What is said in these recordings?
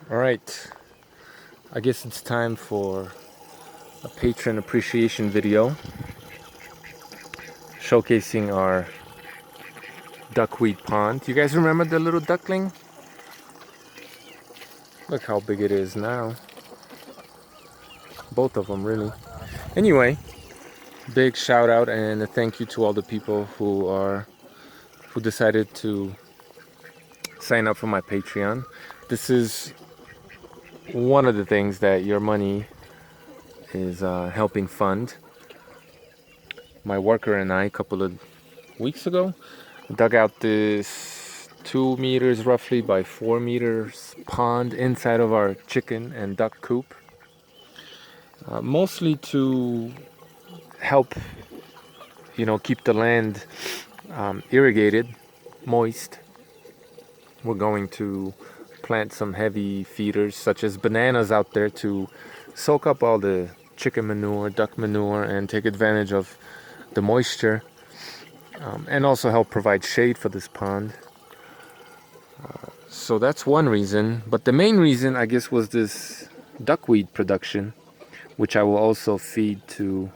Alright, I guess it's time for a patron appreciation video showcasing our Duckweed Pond. You guys remember the little duckling? Look how big it is now. Both of them, really. Anyway, big shout out and a thank you to all the people who decided to sign up for my Patreon. This is one of the things that your money is helping fund. My worker and I, a couple of weeks ago, dug out this 2 meters roughly by 4 meters pond inside of our chicken and duck coop, mostly to help keep the land irrigated, moist. We're going to plant some heavy feeders such as bananas out there to soak up all the chicken manure, duck manure, and take advantage of the moisture, and also help provide shade for this pond. So that's one reason, but the main reason, I guess, was this duckweed production, which I will also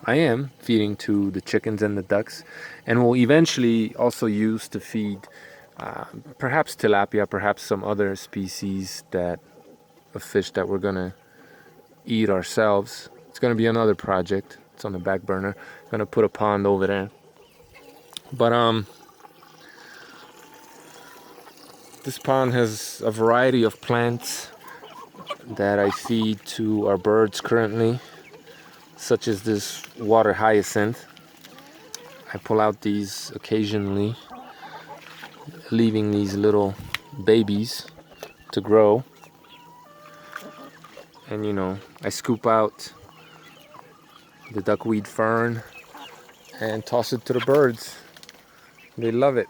I am feeding to the chickens and the ducks, and will eventually also use to feed perhaps tilapia, perhaps some other species of fish that we're gonna eat ourselves. It's gonna be another project. It's on the back burner. Gonna put a pond over there. But this pond has a variety of plants that I feed to our birds currently, such as this water hyacinth. I pull out these occasionally, leaving these little babies to grow. And I scoop out the duckweed fern and toss it to the birds. They love it.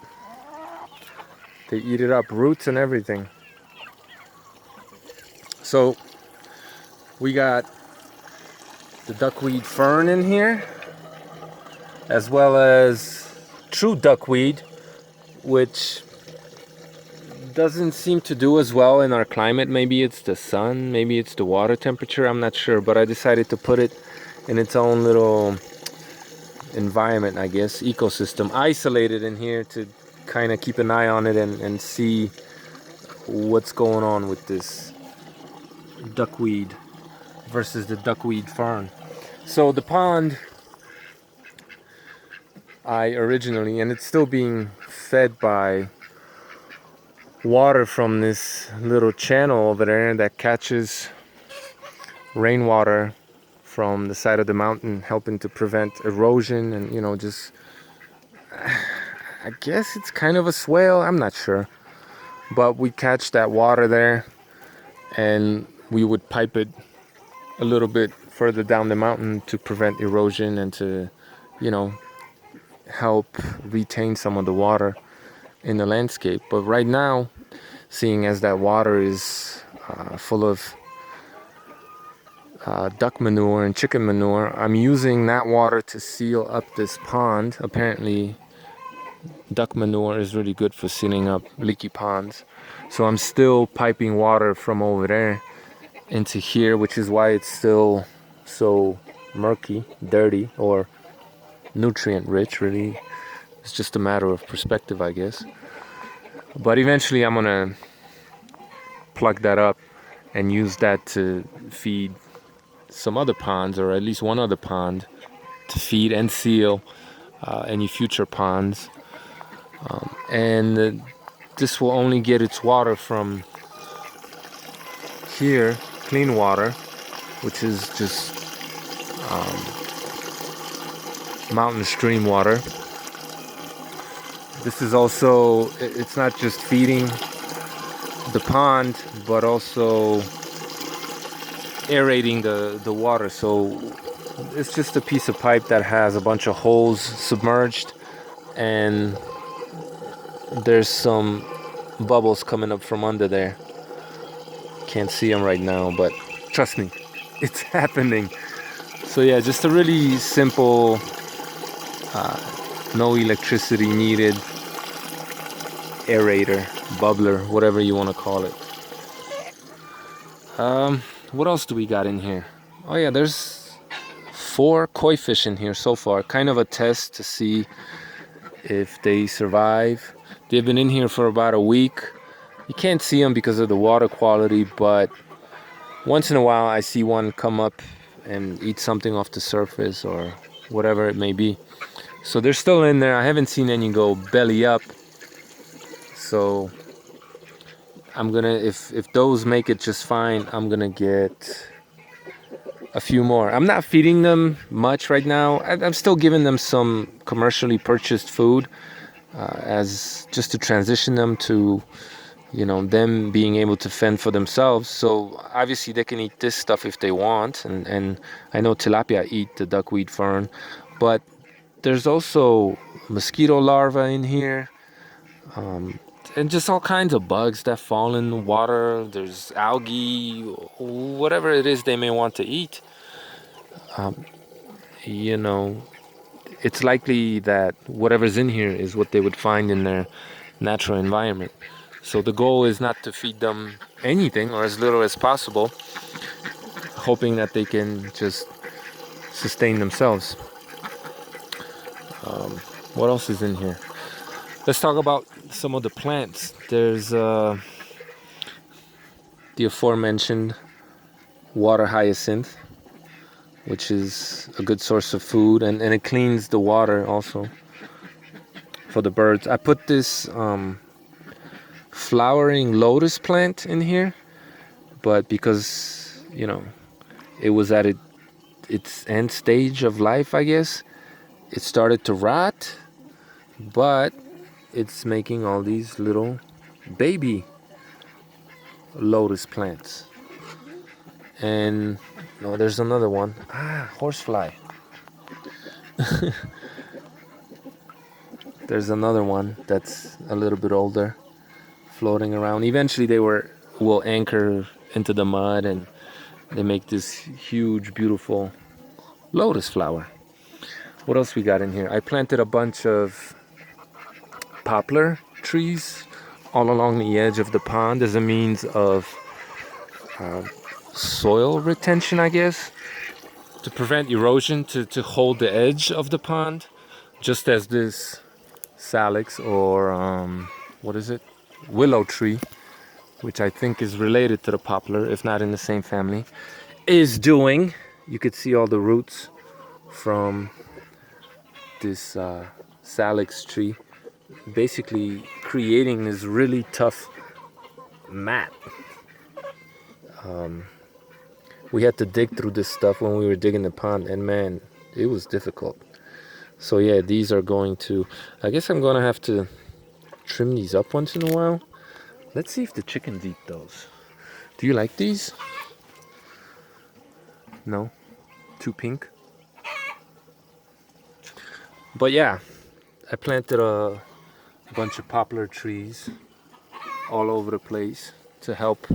They eat it up, roots and everything. So we got the duckweed fern in here, as well as true duckweed, which doesn't seem to do as well in our climate. Maybe it's the sun, maybe it's the water temperature, I'm not sure, but I decided to put it in its own little environment, I guess, ecosystem, isolated in here to kind of keep an eye on it and see what's going on with this duckweed versus the duckweed fern. So the pond, I originally, and it's still being fed by water from this little channel over there that catches rainwater from the side of the mountain, helping to prevent erosion and just, I guess it's kind of a swale, I'm not sure, but we catch that water there and we would pipe it a little bit further down the mountain to prevent erosion and to help retain some of the water in the landscape. But right now, seeing as that water is full of duck manure and chicken manure, I'm using that water to seal up this pond. Apparently duck manure is really good for sealing up leaky ponds, so I'm still piping water from over there into here, which is why it's still so murky, dirty, or nutrient rich. Really, it's just a matter of perspective, I guess. But eventually I'm gonna plug that up and use that to feed some other ponds, or at least one other pond, to feed and seal any future ponds. And this will only get its water from here, clean water, which is just mountain stream water. This is also, it's not just feeding the pond, but also aerating the water. So it's just a piece of pipe that has a bunch of holes submerged, and there's some bubbles coming up from under there. Can't see them right now, but trust me, it's happening. So yeah, just a really simple, no electricity needed aerator, bubbler, whatever you want to call it. What else do we got in here? Oh yeah, there's 4 koi fish in here so far. Kind of a test to see if they survive. They've been in here for about a week. You can't see them because of the water quality, but once in a while I see one come up and eat something off the surface or whatever it may be. So they're still in there. I haven't seen any go belly up. So I'm gonna, if those make it just fine, I'm gonna get a few more. I'm not feeding them much right now. I'm still giving them some commercially purchased food as just to transition them to, them being able to fend for themselves. So obviously they can eat this stuff if they want, and I know tilapia eat the duckweed fern, but there's also mosquito larvae in here, and just all kinds of bugs that fall in the water. There's algae, whatever it is they may want to eat. You know, it's likely that whatever's in here is what they would find in their natural environment. So the goal is not to feed them anything or as little as possible, hoping that they can just sustain themselves. What else is in here? Let's talk about some of the plants. There's the aforementioned water hyacinth, which is a good source of food, and it cleans the water also for the birds. I put this flowering lotus plant in here, but because it was at its end stage of life, I guess it started to rot, but it's making all these little baby lotus plants. And no, there's another one. Horsefly. There's another one that's a little bit older, floating around. Eventually they will anchor into the mud, and they make this huge, beautiful lotus flower. What else we got in here? I planted a bunch of poplar trees all along the edge of the pond as a means of soil retention, I guess, to prevent erosion, to hold the edge of the pond, just as this salix or what is it, willow tree, which I think is related to the poplar, if not in the same family, is doing. You could see all the roots from this salix tree basically creating this really tough mat. We had to dig through this stuff when we were digging the pond, and man, it was difficult. So yeah, these are going to, I guess I'm gonna have to trim these up once in a while. Let's see if the chickens eat those. Do you like these? No? Too pink? But yeah, I planted a bunch of poplar trees all over the place to help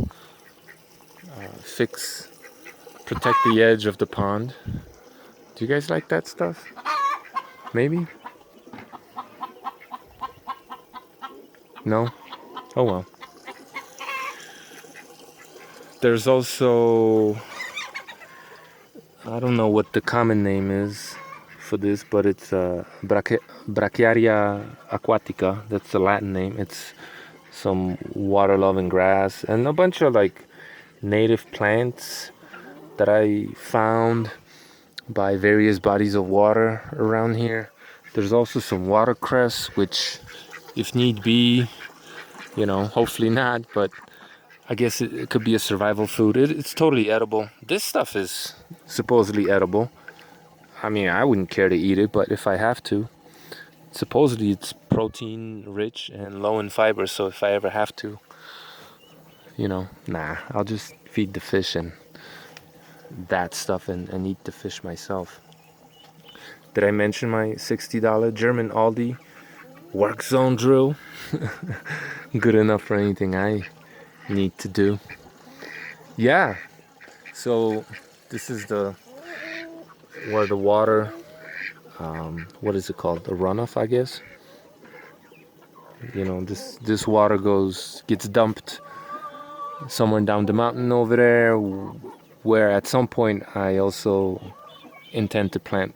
protect the edge of the pond. Do you guys like that stuff? Maybe? No? Oh well. There's also, I don't know what the common name is for this, but it's Brachiaria aquatica. That's the Latin name. It's some water-loving grass and a bunch of like native plants that I found by various bodies of water around here. There's also some watercress, which if need be, hopefully not, but I guess it could be a survival food. It's totally edible. This stuff is supposedly edible. I mean, I wouldn't care to eat it, but if I have to, supposedly it's protein rich and low in fiber, so if I ever have to, I'll just feed the fish and that stuff and eat the fish myself. Did I mention my $60 German Aldi work zone drill? Good enough for anything I need to do. Yeah, so this is where the water, what is it called, the runoff, I guess. This water gets dumped somewhere down the mountain over there, where at some point I also intend to plant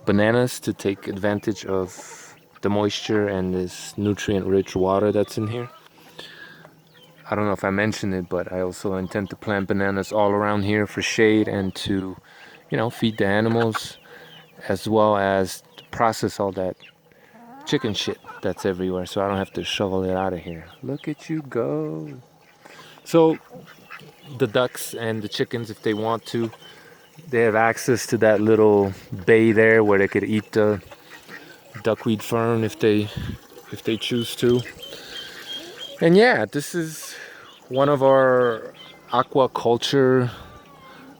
bananas to take advantage of the moisture and this nutrient-rich water that's in here. I don't know if I mentioned it, but I also intend to plant bananas all around here for shade and to, feed the animals, as well as to process all that chicken shit that's everywhere, so I don't have to shovel it out of here. Look at you go. So the ducks and the chickens, if they want to, they have access to that little bay there where they could eat the duckweed fern if they choose to. And yeah, this is one of our aquaculture,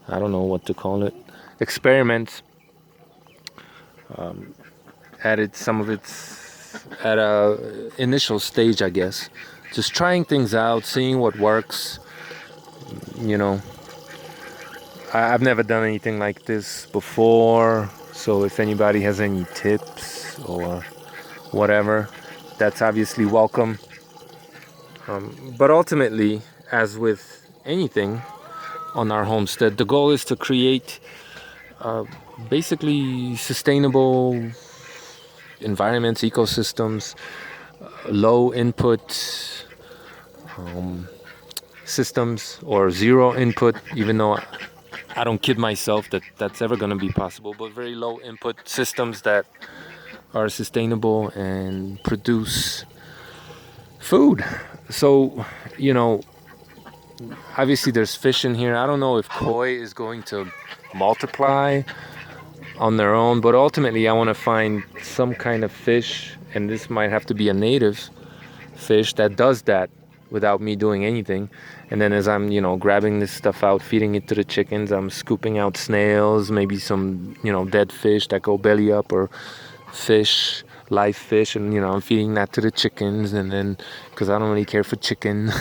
I don't know what to call it, experiments. Added some of its at a initial stage, I guess. Just trying things out, seeing what works. You know, I've never done anything like this before, so if anybody has any tips or whatever, that's obviously welcome. But ultimately, as with anything on our homestead, the goal is to create basically sustainable environments, ecosystems, low input systems, or zero input, even though I don't kid myself that that's ever going to be possible, but very low input systems that are sustainable and produce food. So, obviously there's fish in here. I don't know if koi is going to multiply on their own, but ultimately I want to find some kind of fish, and this might have to be a native fish that does that without me doing anything. And then as I'm grabbing this stuff out, feeding it to the chickens, I'm scooping out snails, maybe some dead fish that go belly up, or fish, live fish, and I'm feeding that to the chickens. And then, because I don't really care for chicken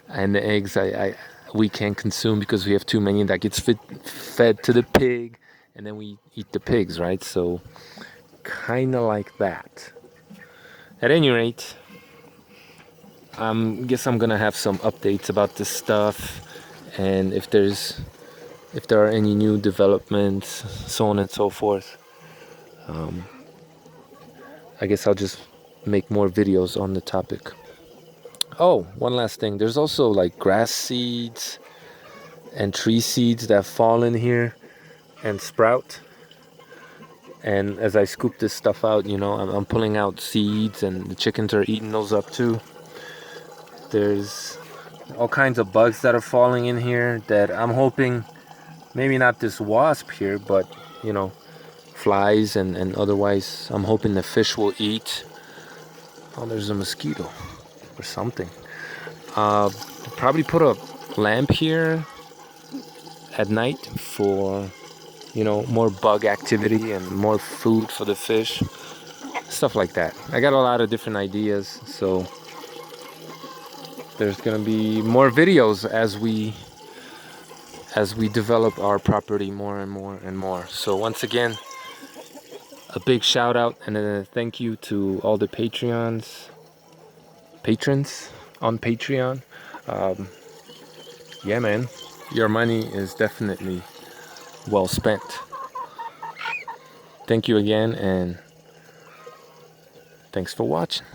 and the eggs, we can't consume because we have too many that gets fed to the pig, and then we eat the pigs, right? So kind of like that. At any rate, guess I'm gonna have some updates about this stuff, and if there are any new developments, so on and so forth. I guess I'll just make more videos on the topic. Oh, one last thing. There's also like grass seeds and tree seeds that fall in here and sprout. And as I scoop this stuff out, I'm pulling out seeds, and the chickens are eating those up too. There's all kinds of bugs that are falling in here that I'm hoping, maybe not this wasp here, but flies and otherwise, I'm hoping the fish will eat. Oh, there's a mosquito or something. Probably put a lamp here at night for more bug activity and more food for the fish, stuff like that. I got a lot of different ideas, so there's gonna be more videos as we develop our property more and more and more. So once again, a big shout out and a thank you to all the patrons on Patreon. Yeah, man, your money is definitely well spent. Thank you again, and thanks for watching.